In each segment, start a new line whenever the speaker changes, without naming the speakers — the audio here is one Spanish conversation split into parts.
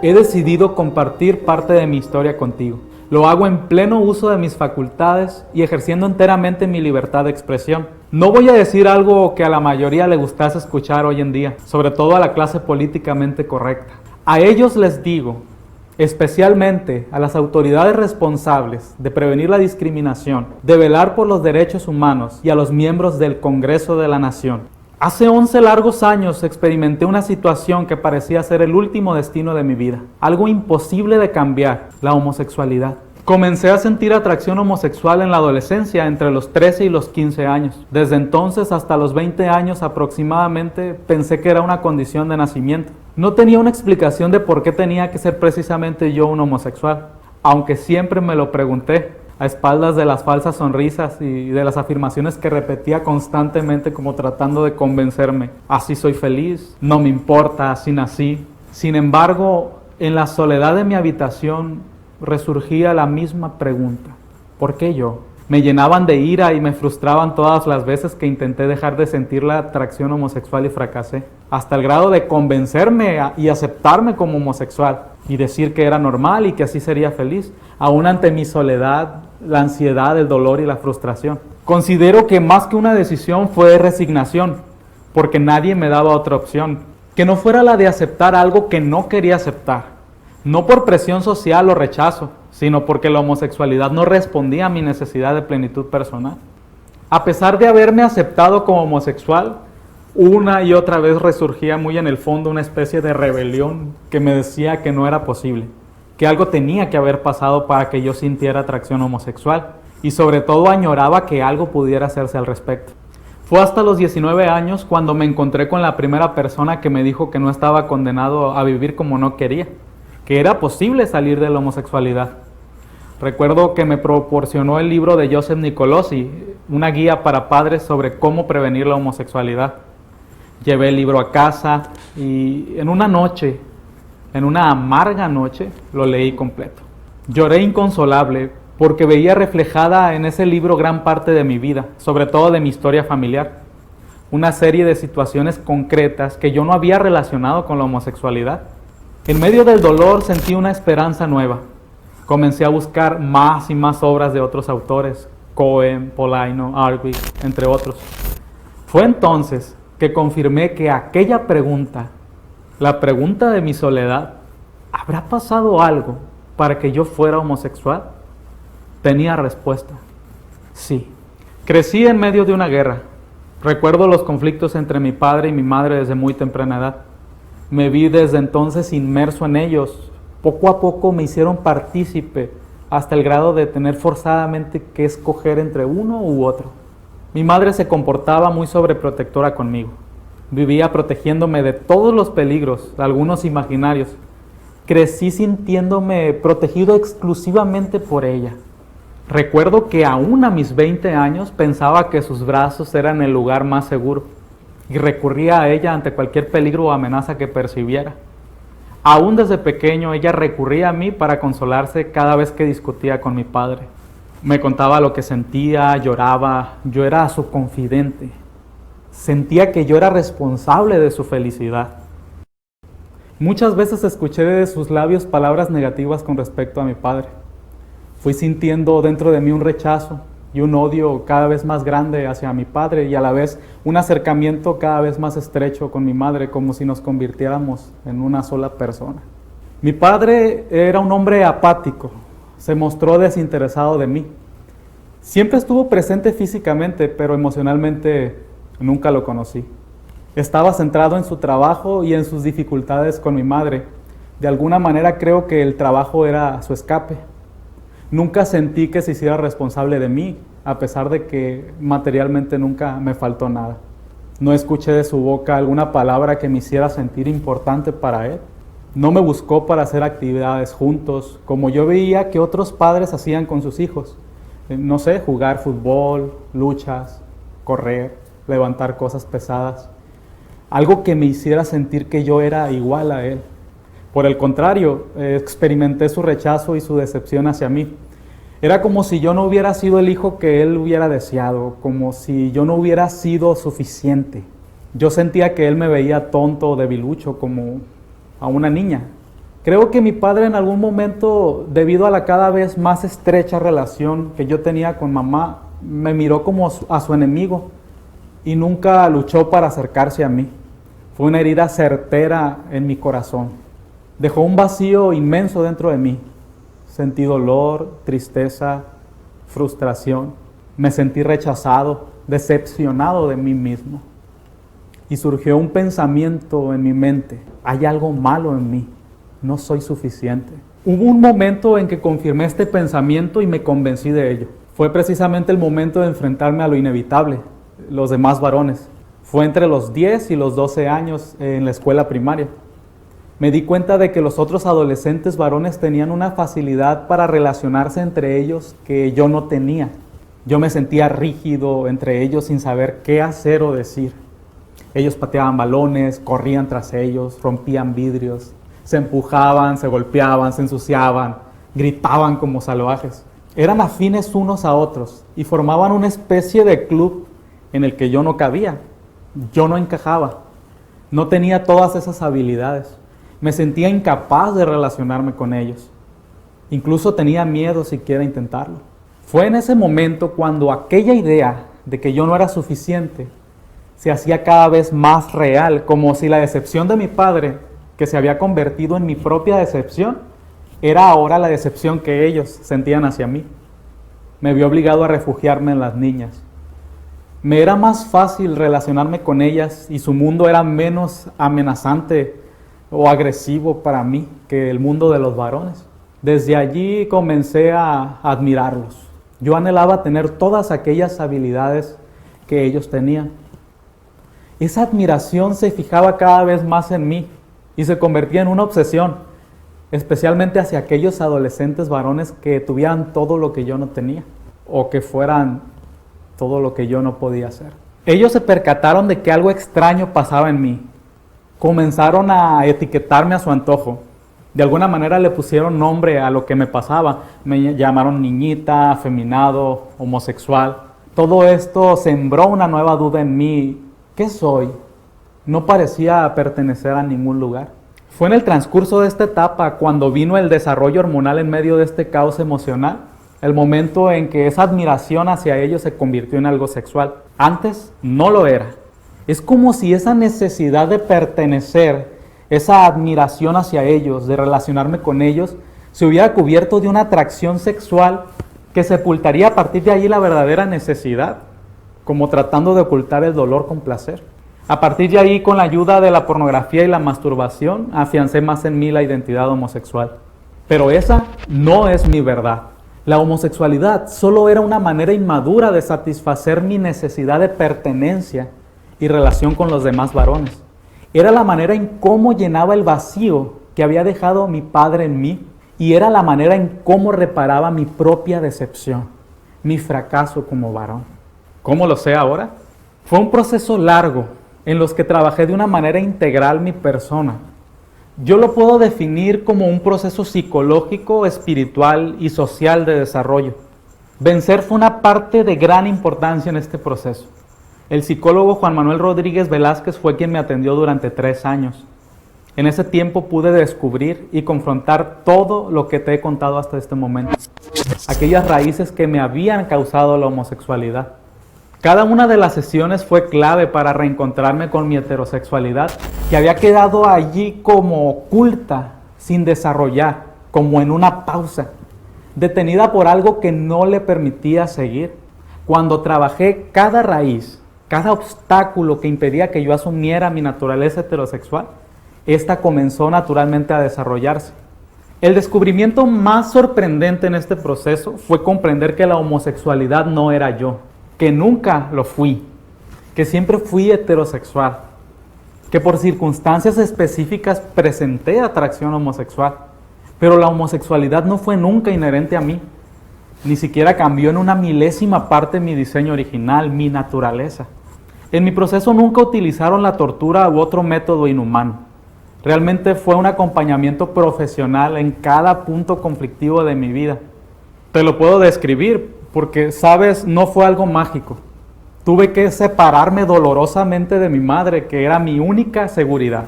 He decidido compartir parte de mi historia contigo. Lo hago en pleno uso de mis facultades y ejerciendo enteramente mi libertad de expresión. No voy a decir algo que a la mayoría le gustase escuchar hoy en día, sobre todo a la clase políticamente correcta. A ellos les digo, especialmente a las autoridades responsables de prevenir la discriminación, de velar por los derechos humanos y a los miembros del Congreso de la Nación. Hace 11 largos años experimenté una situación que parecía ser el último destino de mi vida, algo imposible de cambiar, la homosexualidad. Comencé a sentir atracción homosexual en la adolescencia, entre los 13 y los 15 años. Desde entonces hasta los 20 años aproximadamente pensé que era una condición de nacimiento. No tenía una explicación de por qué tenía que ser precisamente yo un homosexual, aunque siempre me lo pregunté, a espaldas de las falsas sonrisas y de las afirmaciones que repetía constantemente como tratando de convencerme. Así soy feliz, no me importa, así nací. Sin embargo, en la soledad de mi habitación resurgía la misma pregunta. ¿Por qué yo? Me llenaban de ira y me frustraban todas las veces que intenté dejar de sentir la atracción homosexual y fracasé, hasta el grado de convencerme y aceptarme como homosexual y decir que era normal y que así sería feliz, aún ante mi soledad, la ansiedad, el dolor y la frustración. Considero que más que una decisión fue resignación, porque nadie me daba otra opción, que no fuera la de aceptar algo que no quería aceptar, no por presión social o rechazo, sino porque la homosexualidad no respondía a mi necesidad de plenitud personal. A pesar de haberme aceptado como homosexual, una y otra vez resurgía muy en el fondo una especie de rebelión que me decía que no era posible, que algo tenía que haber pasado para que yo sintiera atracción homosexual y sobre todo añoraba que algo pudiera hacerse al respecto. Fue hasta los 19 años cuando me encontré con la primera persona que me dijo que no estaba condenado a vivir como no quería, que era posible salir de la homosexualidad. Recuerdo que me proporcionó el libro de Joseph Nicolosi, una guía para padres sobre cómo prevenir la homosexualidad. Llevé el libro a casa y en una noche, en una amarga noche, lo leí completo. Lloré inconsolable porque veía reflejada en ese libro gran parte de mi vida, sobre todo de mi historia familiar. Una serie de situaciones concretas que yo no había relacionado con la homosexualidad. En medio del dolor sentí una esperanza nueva. Comencé a buscar más y más obras de otros autores, Cohen, Polaino, Arvig, entre otros. Fue entonces que confirmé que aquella pregunta, la pregunta de mi soledad, ¿habrá pasado algo para que yo fuera homosexual? Tenía respuesta. Sí. Crecí en medio de una guerra. Recuerdo los conflictos entre mi padre y mi madre desde muy temprana edad. Me vi desde entonces inmerso en ellos. Poco a poco me hicieron partícipe hasta el grado de tener forzadamente que escoger entre uno u otro. Mi madre se comportaba muy sobreprotectora conmigo. Vivía protegiéndome de todos los peligros, algunos imaginarios. Crecí sintiéndome protegido exclusivamente por ella. Recuerdo que aún a mis 20 años pensaba que sus brazos eran el lugar más seguro y recurría a ella ante cualquier peligro o amenaza que percibiera. Aún desde pequeño ella recurría a mí para consolarse cada vez que discutía con mi padre. Me contaba lo que sentía, lloraba, yo era su confidente. Sentía que yo era responsable de su felicidad. Muchas veces escuché de sus labios palabras negativas con respecto a mi padre. Fui sintiendo dentro de mí un rechazo y un odio cada vez más grande hacia mi padre y a la vez un acercamiento cada vez más estrecho con mi madre, como si nos convirtiéramos en una sola persona. Mi padre era un hombre apático, se mostró desinteresado de mí. Siempre estuvo presente físicamente, pero emocionalmente nunca lo conocí. Estaba centrado en su trabajo y en sus dificultades con mi madre. De alguna manera creo que el trabajo era su escape. Nunca sentí que se hiciera responsable de mí, a pesar de que materialmente nunca me faltó nada. No escuché de su boca alguna palabra que me hiciera sentir importante para él. No me buscó para hacer actividades juntos, como yo veía que otros padres hacían con sus hijos. No sé, jugar fútbol, luchas, correr, levantar cosas pesadas. Algo que me hiciera sentir que yo era igual a él. Por el contrario, experimenté su rechazo y su decepción hacia mí. Era como si yo no hubiera sido el hijo que él hubiera deseado, como si yo no hubiera sido suficiente. Yo sentía que él me veía tonto o debilucho, como a una niña. Creo que mi padre en algún momento, debido a la cada vez más estrecha relación que yo tenía con mamá, me miró como a su enemigo y nunca luchó para acercarse a mí. Fue una herida certera en mi corazón. Dejó un vacío inmenso dentro de mí. Sentí dolor, tristeza, frustración. Me sentí rechazado, decepcionado de mí mismo. Y surgió un pensamiento en mi mente: hay algo malo en mí, no soy suficiente. Hubo un momento en que confirmé este pensamiento y me convencí de ello. Fue precisamente el momento de enfrentarme a lo inevitable, los demás varones. Fue entre los 10 y los 12 años en la escuela primaria. Me di cuenta de que los otros adolescentes varones tenían una facilidad para relacionarse entre ellos que yo no tenía. Yo me sentía rígido entre ellos sin saber qué hacer o decir. Ellos pateaban balones, corrían tras ellos, rompían vidrios, se empujaban, se golpeaban, se ensuciaban, gritaban como salvajes. Eran afines unos a otros y formaban una especie de club en el que yo no cabía. Yo no encajaba, no tenía todas esas habilidades. Me sentía incapaz de relacionarme con ellos. Incluso tenía miedo siquiera intentarlo. Fue en ese momento cuando aquella idea de que yo no era suficiente se hacía cada vez más real, como si la decepción de mi padre, que se había convertido en mi propia decepción, era ahora la decepción que ellos sentían hacia mí. Me vi obligado a refugiarme en las niñas. Me era más fácil relacionarme con ellas y su mundo era menos amenazante o agresivo para mí que el mundo de los varones. Desde allí comencé a admirarlos. Yo anhelaba tener todas aquellas habilidades que ellos tenían. Esa admiración se fijaba cada vez más en mí y se convertía en una obsesión, especialmente hacia aquellos adolescentes varones que tuvieran todo lo que yo no tenía o que fueran todo lo que yo no podía hacer. Ellos se percataron de que algo extraño pasaba en mí. Comenzaron a etiquetarme a su antojo. De alguna manera le pusieron nombre a lo que me pasaba. Me llamaron niñita, afeminado, homosexual. Todo esto sembró una nueva duda en mí. ¿Qué soy? No parecía pertenecer a ningún lugar. Fue en el transcurso de esta etapa cuando vino el desarrollo hormonal en medio de este caos emocional, el momento en que esa admiración hacia ellos se convirtió en algo sexual. Antes no lo era. Es como si esa necesidad de pertenecer, esa admiración hacia ellos, de relacionarme con ellos, se hubiera cubierto de una atracción sexual que sepultaría a partir de ahí la verdadera necesidad, como tratando de ocultar el dolor con placer. A partir de ahí, con la ayuda de la pornografía y la masturbación, afiancé más en mí la identidad homosexual. Pero esa no es mi verdad. La homosexualidad solo era una manera inmadura de satisfacer mi necesidad de pertenencia y relación con los demás varones. Era la manera en cómo llenaba el vacío que había dejado mi padre en mí, y era la manera en cómo reparaba mi propia decepción, mi fracaso como varón. ¿Cómo lo sé ahora? Fue un proceso largo en los que trabajé de una manera integral mi persona. Yo lo puedo definir como un proceso psicológico, espiritual y social de desarrollo. Vencer fue una parte de gran importancia en este proceso. El psicólogo Juan Manuel Rodríguez Velázquez fue quien me atendió durante 3 años. En ese tiempo pude descubrir y confrontar todo lo que te he contado hasta este momento. Aquellas raíces que me habían causado la homosexualidad. Cada una de las sesiones fue clave para reencontrarme con mi heterosexualidad, que había quedado allí como oculta, sin desarrollar, como en una pausa, detenida por algo que no le permitía seguir. Cuando trabajé cada raíz, cada obstáculo que impedía que yo asumiera mi naturaleza heterosexual, esta comenzó naturalmente a desarrollarse. El descubrimiento más sorprendente en este proceso fue comprender que la homosexualidad no era yo, que nunca lo fui, que siempre fui heterosexual, que por circunstancias específicas presenté atracción homosexual, pero la homosexualidad no fue nunca inherente a mí, ni siquiera cambió en una milésima parte mi diseño original, mi naturaleza. En mi proceso nunca utilizaron la tortura u otro método inhumano. Realmente fue un acompañamiento profesional en cada punto conflictivo de mi vida. Te lo puedo describir porque, sabes, no fue algo mágico. Tuve que separarme dolorosamente de mi madre, que era mi única seguridad.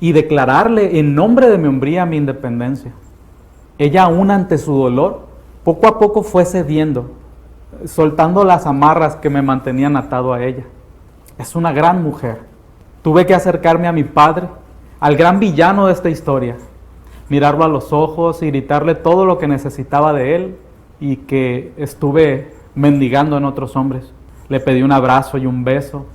y declararle en nombre de mi hombría mi independencia. Ella, aún ante su dolor, poco a poco fue cediendo, soltando las amarras que me mantenían atado a ella. Es una gran mujer. Tuve que acercarme a mi padre, al gran villano de esta historia, mirarlo a los ojos y gritarle todo lo que necesitaba de él y que estuve mendigando en otros hombres. Le pedí un abrazo y un beso.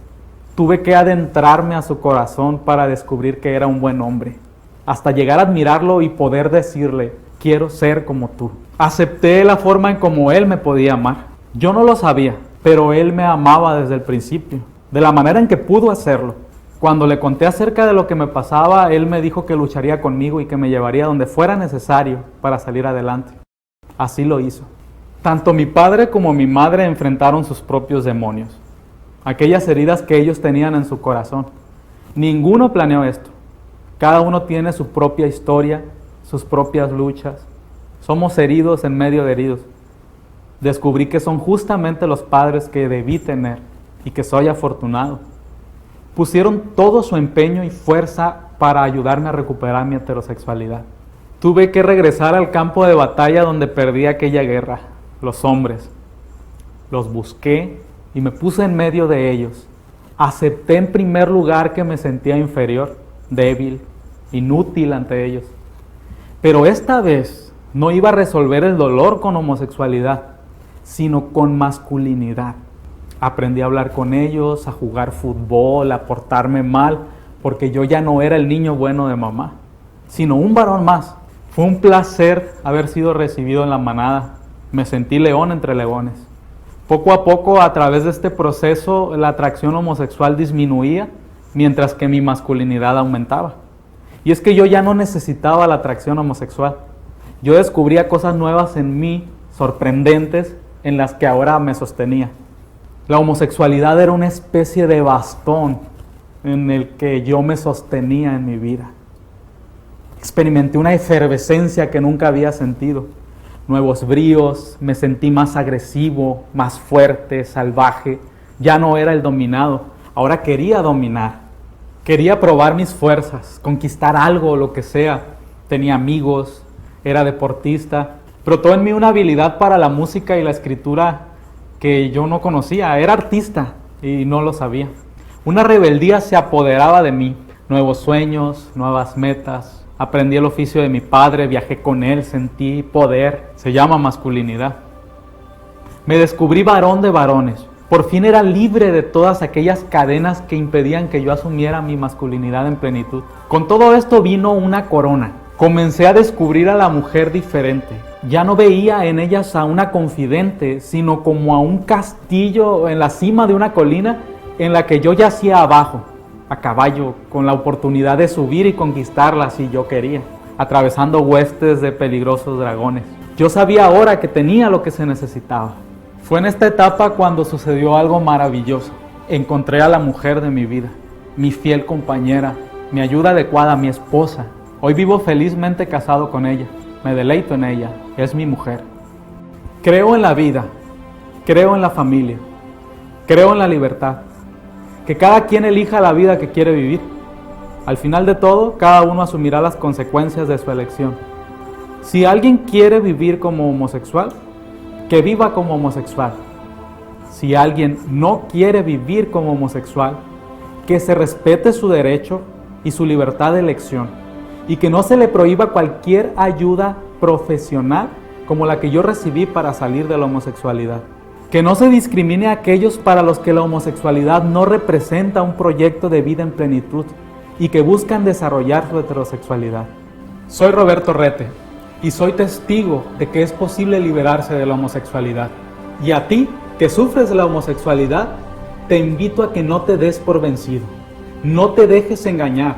Tuve que adentrarme a su corazón para descubrir que era un buen hombre, hasta llegar a admirarlo y poder decirle: quiero ser como tú. Acepté la forma en como él me podía amar. Yo no lo sabía, pero él me amaba desde el principio, de la manera en que pudo hacerlo. Cuando le conté acerca de lo que me pasaba, él me dijo que lucharía conmigo y que me llevaría donde fuera necesario para salir adelante. Así lo hizo. Tanto mi padre como mi madre enfrentaron sus propios demonios, aquellas heridas que ellos tenían en su corazón. Ninguno planeó esto. Cada uno tiene su propia historia, sus propias luchas. Somos heridos en medio de heridos. Descubrí que son justamente los padres que debí tener y que soy afortunado. Pusieron todo su empeño y fuerza para ayudarme a recuperar mi heterosexualidad. Tuve que regresar al campo de batalla donde perdí aquella guerra, los hombres. Los busqué y me puse en medio de ellos. Acepté en primer lugar que me sentía inferior, débil, inútil ante ellos. Pero esta vez no iba a resolver el dolor con homosexualidad, sino con masculinidad. Aprendí a hablar con ellos, a jugar fútbol, a portarme mal, porque yo ya no era el niño bueno de mamá, sino un varón más. Fue un placer haber sido recibido en la manada. Me sentí león entre leones. Poco a poco, a través de este proceso, la atracción homosexual disminuía, mientras que mi masculinidad aumentaba. Y es que yo ya no necesitaba la atracción homosexual. Yo descubría cosas nuevas en mí, sorprendentes, en las que ahora me sostenía. La homosexualidad era una especie de bastón en el que yo me sostenía en mi vida. Experimenté una efervescencia que nunca había sentido. Nuevos bríos, me sentí más agresivo, más fuerte, salvaje. Ya no era el dominado, ahora quería dominar. Quería probar mis fuerzas, conquistar algo, lo que sea. Tenía amigos, era deportista. Brotó en mí una habilidad para la música y la escritura que yo no conocía. Era artista y no lo sabía. Una rebeldía se apoderaba de mí. Nuevos sueños, nuevas metas. Aprendí el oficio de mi padre, viajé con él, sentí poder. Se llama masculinidad. Me descubrí varón de varones. Por fin era libre de todas aquellas cadenas que impedían que yo asumiera mi masculinidad en plenitud. Con todo esto vino una corona. Comencé a descubrir a la mujer diferente. Ya no veía en ellas a una confidente, sino como a un castillo en la cima de una colina en la que yo yacía abajo, a caballo, con la oportunidad de subir y conquistarla si yo quería, atravesando huestes de peligrosos dragones. Yo sabía ahora que tenía lo que se necesitaba. Fue en esta etapa cuando sucedió algo maravilloso. Encontré a la mujer de mi vida, mi fiel compañera, mi ayuda adecuada, mi esposa. Hoy vivo felizmente casado con ella. Me deleito en ella, es mi mujer. Creo en la vida, creo en la familia, creo en la libertad. Que cada quien elija la vida que quiere vivir. Al final de todo, cada uno asumirá las consecuencias de su elección. Si alguien quiere vivir como homosexual, que viva como homosexual. Si alguien no quiere vivir como homosexual, que se respete su derecho y su libertad de elección. Y que no se le prohíba cualquier ayuda profesional como la que yo recibí para salir de la homosexualidad. Que no se discrimine a aquellos para los que la homosexualidad no representa un proyecto de vida en plenitud y que buscan desarrollar su heterosexualidad. Soy Roberto Rete y soy testigo de que es posible liberarse de la homosexualidad. Y a ti, que sufres de la homosexualidad, te invito a que no te des por vencido. No te dejes engañar.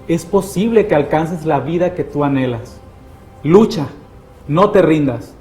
Es posible que alcances la vida que tú anhelas. Lucha, no te rindas.